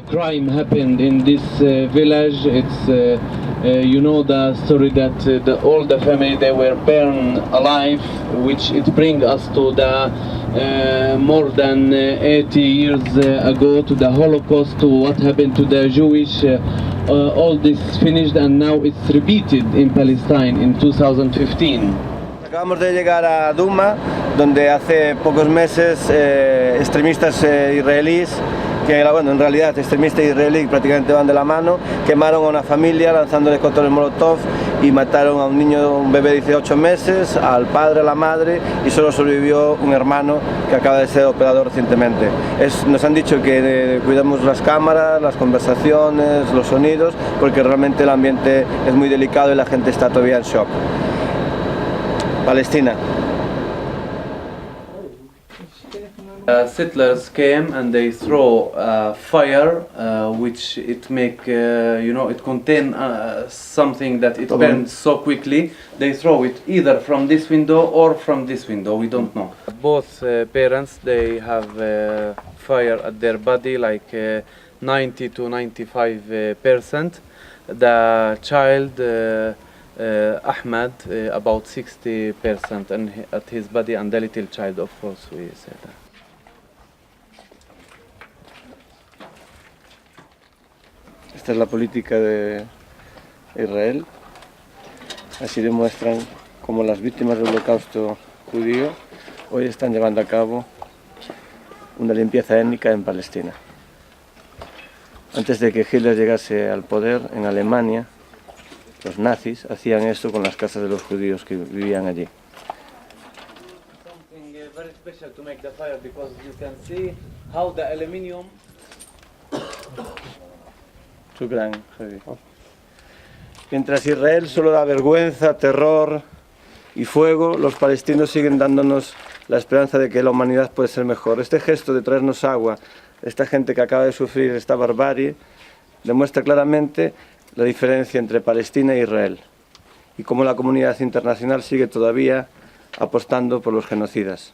crime happened in this village. It's you know the story that all the family they were burned alive, which it brings us to the more than 80 years ago, to the Holocaust, to what happened to the Jewish. All this finished and now it's repeated in Palestine in 2015. Acabamos de llegar a Duma, donde hace pocos meses extremistas israelíes, que bueno, en realidad extremistas israelíes prácticamente van de la mano, quemaron a una familia lanzándole cócteles molotov y mataron a un niño, un bebé de 18 meses, al padre, a la madre, y solo sobrevivió un hermano que acaba de ser operado recientemente. Nos han dicho que cuidemos las cámaras, las conversaciones, los sonidos, porque realmente el ambiente es muy delicado y la gente está todavía en shock. Palestina. Settlers came and they throw fire, which it make you know, it contain something that it burns so quickly. They throw it either from this window or from this window. We don't know. Both parents they have fire at their body, like 90 to 95%. The child Ahmad about 60% and at his body, and the little child, of course, we said that. Esta es la política de Israel. Así demuestran cómo las víctimas del holocausto judío hoy están llevando a cabo una limpieza étnica en Palestina. Antes de que Hitler llegase al poder en Alemania, los nazis hacían esto con las casas de los judíos que vivían allí. Something very special to make the fire, because you can see how the aluminum. Mientras Israel solo da vergüenza, terror y fuego, los palestinos siguen dándonos la esperanza de que la humanidad puede ser mejor. Este gesto de traernos agua, esta gente que acaba de sufrir esta barbarie, demuestra claramente la diferencia entre Palestina e Israel y cómo la comunidad internacional sigue todavía apostando por los genocidas.